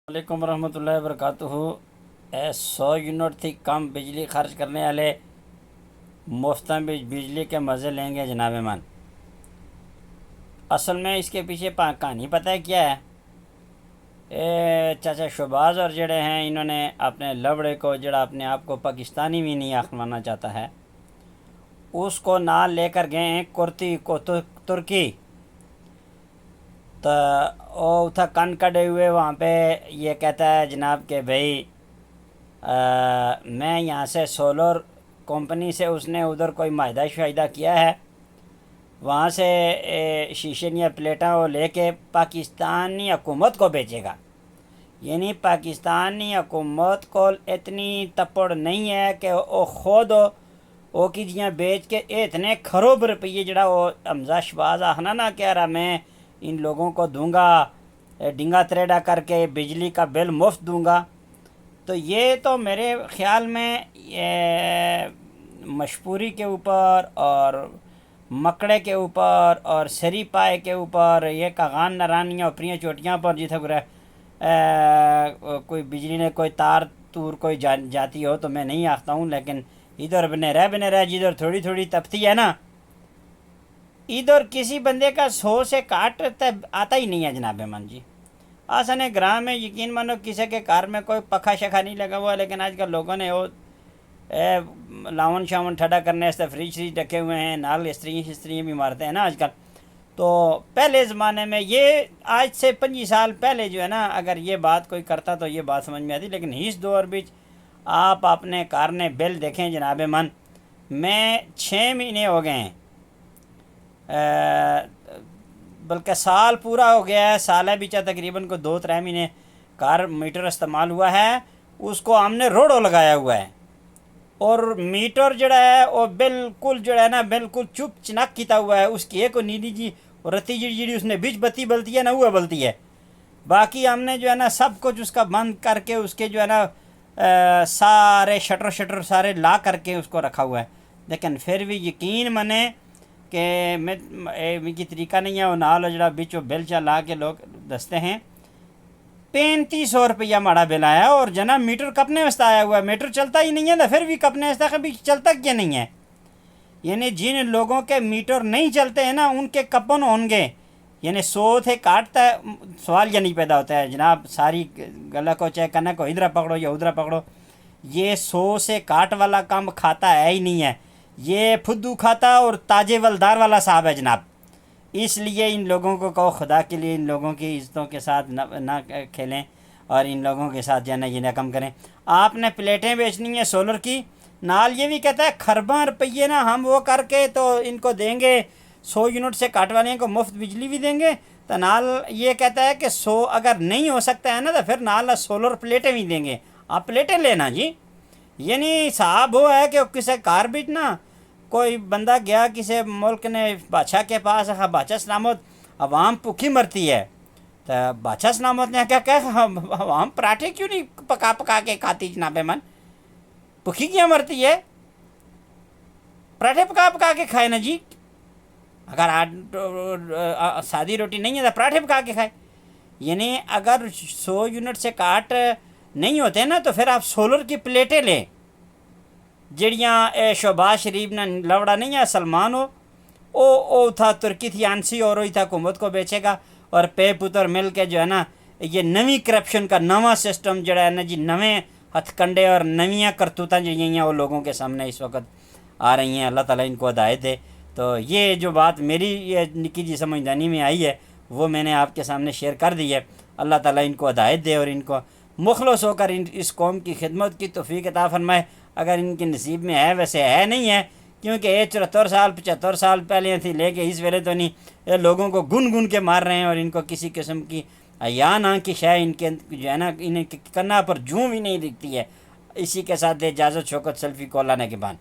علیکم ورحمۃ اللہ وبرکاتہ۔ 100 یونٹ تھی کم بجلی خرچ کرنے والے مفت میں بجلی کے مزے لیں گے جناب مان۔ اصل میں اس کے پیچھے کہانی پتہ ہے کیا ہے؟ چاچا شہباز اور جڑے ہیں انہوں نے اپنے لبڑے کو جڑا اپنے آپ کو پاکستانی بھی نہیں آخوانا چاہتا ہے اس کو نال لے کر گئے ہیں کرتی کو ترکی، تو وہ اتھا کن کڑے ہوئے وہاں پہ یہ کہتا ہے جناب کہ بھائی میں یہاں سے سولر کمپنی سے اس نے ادھر کوئی معاہدہ شاہدہ کیا ہے، وہاں سے شیشے یا پلیٹاں وہ لے کے پاکستانی حکومت کو بیچے گا۔ یعنی پاکستانی حکومت کو اتنی تپڑ نہیں ہے کہ وہ خود وہ کی جیاں بیچ کے اتنے کھروب روپیے جڑا وہ حمزہ شہباز آخنا نہ کہہ رہا میں ان لوگوں کو دوں گا ڈنگا تریڈا کر کے بجلی کا بل مفت دوں گا، تو یہ تو میرے خیال میں مشپوری کے اوپر اور مکڑے کے اوپر اور سری پائے کے اوپر یہ کاغان نرانیاں اپنی چوٹیاں پر جتھے کوئی بجلی نے کوئی تار تور کوئی جاتی ہو تو میں نہیں آختا ہوں، لیکن ادھر بنے رہ جدھر تھوڑی تھوڑی تپتی ہے نا ادھر کسی بندے کا 100 سے کاٹ آتا ہی نہیں ہے جناب من جی۔ آسن گراہ میں یقین مانو کسی کے کار میں کوئی پکھا شکھا نہیں لگا ہوا، لیکن آج کل لوگوں نے وہ لاون شاون ٹھڈا کرنے سے فریج شریج رکھے ہوئے ہیں، نال استریاں بھی مارتے ہیں نا آج کل۔ تو پہلے زمانے میں یہ آج سے 25 سال پہلے جو ہے نا اگر یہ بات کوئی کرتا تو یہ بات سمجھ میں آتی، لیکن اس دور بیچ آپ اپنے کارنے بل دیکھیں جناب من، میں 6 مہینے ہو گئے ہیں بلکہ سال پورا ہو گیا ہے، سال ہے بیچا تقریباً کو 2-3 مہینے کار میٹر استعمال ہوا ہے، اس کو ہم نے روڑوں لگایا ہوا ہے اور میٹر جڑا ہے وہ بالکل جڑا ہے نا بالکل چپ چنک کیتا ہوا ہے، اس کی ایک نیلی جی رتی جڑی اس نے بیچ بتی بلتی ہے نا وہ بلتی ہے، باقی ہم نے جو ہے نا سب کچھ اس کا بند کر کے اس کے جو ہے نا سارے شٹر سارے لا کر کے اس کو رکھا ہوا ہے، لیکن پھر بھی یقین منے کہ کی طریقہ نہیں ہے وہ نال جڑا بچوں بل لا کے لوگ دستے ہیں 3500 روپیہ ماڑا بل آیا، اور جناب میٹر کپنے واسطے آیا ہوا ہے، میٹر چلتا ہی نہیں ہے تو پھر بھی کپنے واسطے کبھی چلتا کیا نہیں ہے۔ یعنی جن لوگوں کے میٹر نہیں چلتے ہیں نا ان کے کپن ہوں گے، یعنی 100 تھے کاٹتا ہے سوال یہ نہیں پیدا ہوتا ہے جناب ساری گلا کو چاہے کنا کو ادھر پکڑو یا ادھر پکڑو، یہ 100 سے کاٹ والا کام کھاتا ہے ہی نہیں ہے، یہ پھدو کھاتا اور تاجے ولدار والا صاحب ہے جناب۔ اس لیے ان لوگوں کو کہو خدا کے لیے ان لوگوں کی عزتوں کے ساتھ نہ کھیلیں اور ان لوگوں کے ساتھ جو ہے نا یہ نہ کم کریں۔ آپ نے پلیٹیں بیچنی ہیں سولر کی، نال یہ بھی کہتا ہے کھرباں روپیے نا ہم وہ کر کے تو ان کو دیں گے، 100 یونٹ سے کاٹ والے کو مفت بجلی بھی دیں گے، تو نال یہ کہتا ہے کہ 100 اگر نہیں ہو سکتا ہے نا تو پھر نال سولر پلیٹیں بھی دیں گے، آپ پلیٹیں لینا جی۔ یعنی صاحب وہ ہے کہ کسی کار بیچ نا کوئی بندہ گیا کسی ملک نے بادشاہ کے پاس، بادشاہ سلامت عوام بھوکی مرتی ہے، تو بادشاہ سلامت نے کیا کہ عوام پراٹھے کیوں نہیں پکا کے کھاتی جناب من، بھوکی کیا مرتی ہے، پراٹھے پکا کے کھائے نا جی، اگر سادی روٹی نہیں ہے تو پراٹھے پکا کے کھائے۔ یعنی اگر 100 یونٹ سے کاٹ نہیں ہوتے نا تو پھر آپ سولر کی پلیٹیں لیں جڑیاں شہباز شریف نے لوڑا نہیں ہے سلمان ہو او تھا ترکی تھی آنسی اور وہی تھا حکومت کو بیچے گا، اور پے پتر مل کے جو ہے نا یہ نوی کرپشن کا نواں سسٹم جڑا ہے نا جی نویں ہتھ کنڈے اور نویاں کرتوتاں جڑی ہیں وہ لوگوں کے سامنے اس وقت آ رہی ہیں، اللہ تعالیٰ ان کو ہدایت دے۔ تو یہ جو بات میری یہ نکی جی سمجھدانی میں آئی ہے وہ میں نے آپ کے سامنے شیئر کر دی ہے، اللہ تعالیٰ ان کو ہدایت دے اور ان کو مخلص ہو کر اس قوم کی خدمت کی توفیق عطا فرمائے، اگر ان کے نصیب میں ہے ویسے ہے نہیں ہے، کیونکہ یہ 74 سال 75 سال پہلے تھی لے کے اس ویلے تو نہیں، یہ لوگوں کو گن کے مار رہے ہیں اور ان کو کسی قسم کی یا نہ کی شے ان کے جو ہے نا انہیں کنا پر جوں بھی نہیں دکھتی ہے۔ اسی کے ساتھ اجازت شوکت سلفی کو اللہ نے کے بان۔